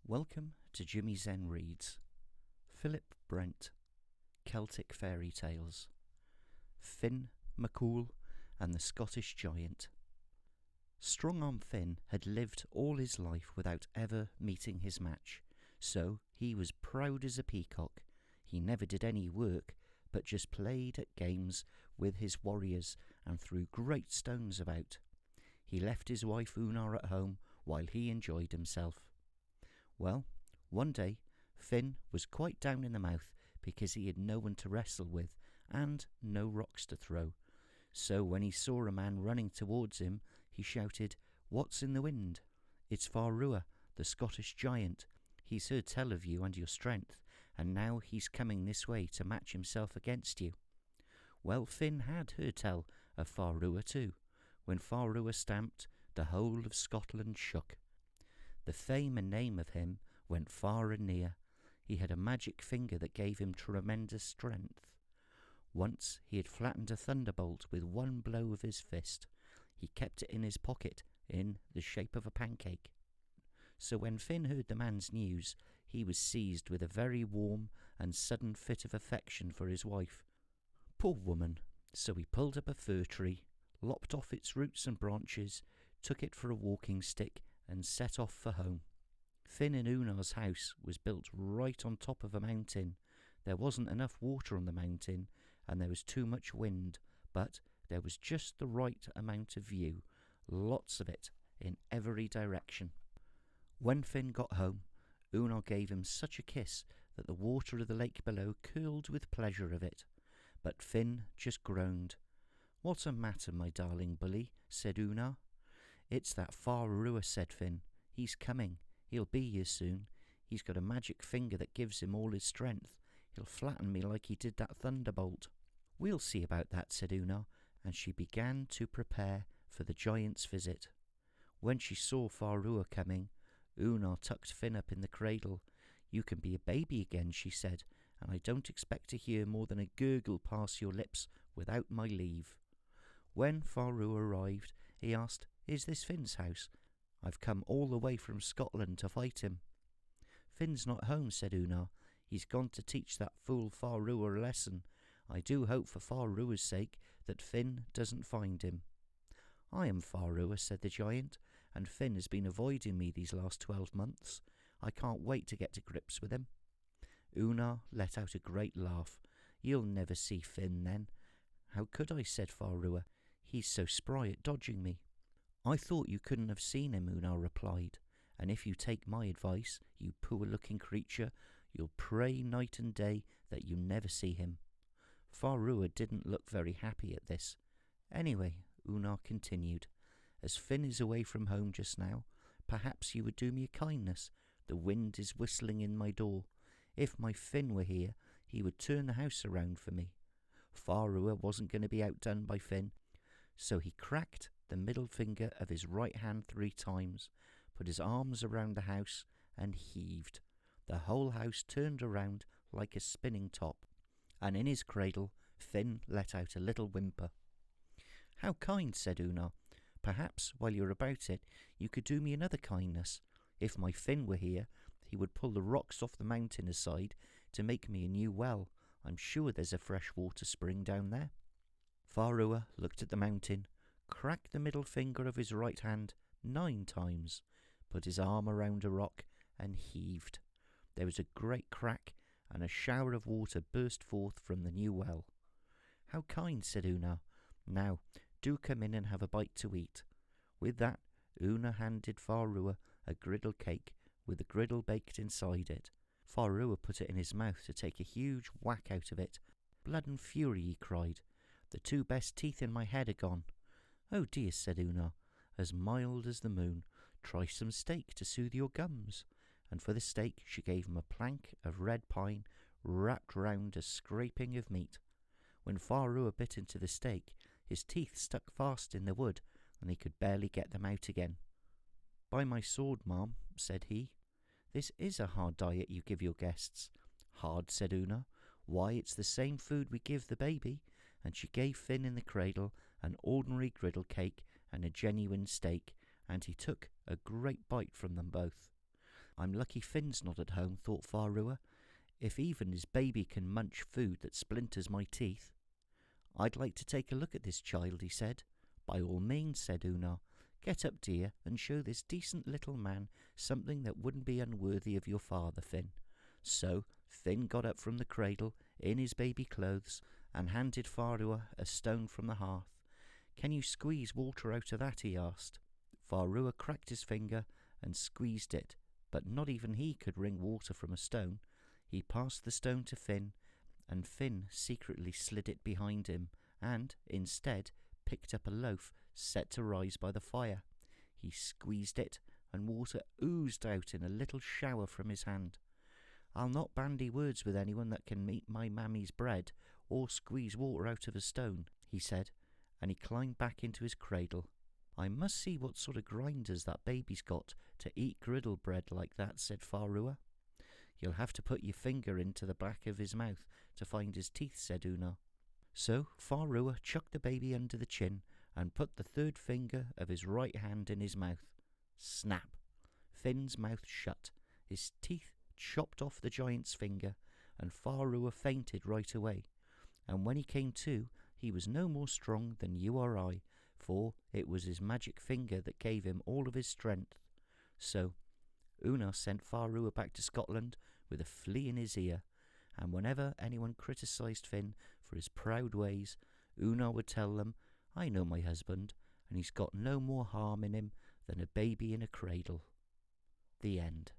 Welcome to Jimi Zen Reads. Philip Brent, Celtic Fairy Tales. Finn, MacCool, and the Scottish Giant. Strong-arm Finn had lived all his life without ever meeting his match, so he was proud as a peacock. He never did any work, but just played at games with his warriors and threw great stones about. He left his wife Una at home while he enjoyed himself. Well, one day, Finn was quite down in the mouth because he had no one to wrestle with and no rocks to throw. So when he saw a man running towards him, he shouted, "What's in the wind?" "It's Farrua, the Scottish giant. He's heard tell of you and your strength, and now he's coming this way to match himself against you." Well, Finn had heard tell of Farrua too. When Farrua stamped, the whole of Scotland shook. The fame and name of him went far and near. He had a magic finger that gave him tremendous strength. Once he had flattened a thunderbolt with one blow of his fist. He kept it in his pocket in the shape of a pancake. So when Finn heard the man's news, he was seized with a very warm and sudden fit of affection for his wife. Poor woman! So he pulled up a fir tree, lopped off its roots and branches, took it for a walking stick, and set off for home. Finn and Una's house was built right on top of a mountain. There wasn't enough water on the mountain, and there was too much wind, but there was just the right amount of view, lots of it, in every direction. When Finn got home, Una gave him such a kiss that the water of the lake below curled with pleasure of it. But Finn just groaned. "What's the matter, my darling bully?" said Una. "It's that Farrua," said Finn. "He's coming. He'll be here soon. He's got a magic finger that gives him all his strength. He'll flatten me like he did that thunderbolt." "We'll see about that," said Una, and she began to prepare for the giant's visit. When she saw Farrua coming, Una tucked Finn up in the cradle. "You can be a baby again," she said, "and I don't expect to hear more than a gurgle pass your lips without my leave." When Farrua arrived, he asked, "Is this Finn's house? I've come all the way from Scotland to fight him." "Finn's not home," said Una. "He's gone to teach that fool Farrua a lesson. I do hope for Farrua's sake that Finn doesn't find him." "I am Farrua," said the giant, "and Finn has been avoiding me these last 12 months. I can't wait to get to grips with him." Una let out a great laugh. "You'll never see Finn then." "How could I?" said Farrua. "He's so spry at dodging me." "I thought you couldn't have seen him," Una replied, "and if you take my advice, you poor-looking creature, you'll pray night and day that you never see him." Farrua didn't look very happy at this. "Anyway," Una continued, "as Finn is away from home just now, perhaps you would do me a kindness. The wind is whistling in my door. If my Finn were here, he would turn the house around for me." Farrua wasn't going to be outdone by Finn, so he cracked the middle finger of his right hand 3 times, put his arms around the house, and heaved. The whole house turned around like a spinning top, and in his cradle Finn let out a little whimper. "How kind," said Una. "Perhaps, while you're about it, you could do me another kindness. If my Finn were here, he would pull the rocks off the mountain aside to make me a new well. I'm sure there's a fresh water spring down there." Farrua looked at the mountain, cracked the middle finger of his right hand 9 times, put his arm around a rock, and heaved. There was a great crack, and a shower of water burst forth from the new well. "How kind," said Una. "Now, do come in and have a bite to eat." With that, Una handed Farrua a griddle cake with the griddle baked inside it. Farrua put it in his mouth to take a huge whack out of it. "Blood and fury," he cried. "The 2 best teeth in my head are gone." "Oh dear," said Una, as mild as the moon. "Try some steak to soothe your gums." And for the steak she gave him a plank of red pine wrapped round a scraping of meat. When Farrua bit into the steak, his teeth stuck fast in the wood, and he could barely get them out again. "By my sword, ma'am," said he, "this is a hard diet you give your guests." "Hard," said Una. "Why, it's the same food we give the baby." And she gave Finn in the cradle an ordinary griddle cake and a genuine steak, and he took a great bite from them both. I'm lucky Finn's not at home, thought Farua, if even his baby can munch food that splinters my teeth. I'd like to take a look at this child, he said. By all means, said Una. Get up, dear, and show this decent little man something that wouldn't be unworthy of your father, Finn. So Finn got up from the cradle in his baby clothes and handed Farua a stone from the hearth. Can you squeeze water out of that? He asked. Farua cracked his finger and squeezed it, but not even he could wring water from a stone. He passed the stone to Finn, and Finn secretly slid it behind him and, instead, picked up a loaf set to rise by the fire. He squeezed it, and water oozed out in a little shower from his hand. I'll not bandy words with anyone that can eat my mammy's bread or squeeze water out of a stone, he said, and he climbed back into his cradle. I must see what sort of grinders that baby's got to eat griddle bread like that, said Farua. You'll have to put your finger into the back of his mouth to find his teeth, said Una. So Farua chucked the baby under the chin and put the third finger of his right hand in his mouth. Snap! Finn's mouth shut, his teeth chopped off the giant's finger, and Farua fainted right away. And when he came to, he was no more strong than you or I, for it was his magic finger that gave him all of his strength. So Una sent Farua back to Scotland with a flea in his ear, and whenever anyone criticised Finn for his proud ways, Una would tell them, I know my husband, and he's got no more harm in him than a baby in a cradle. The end.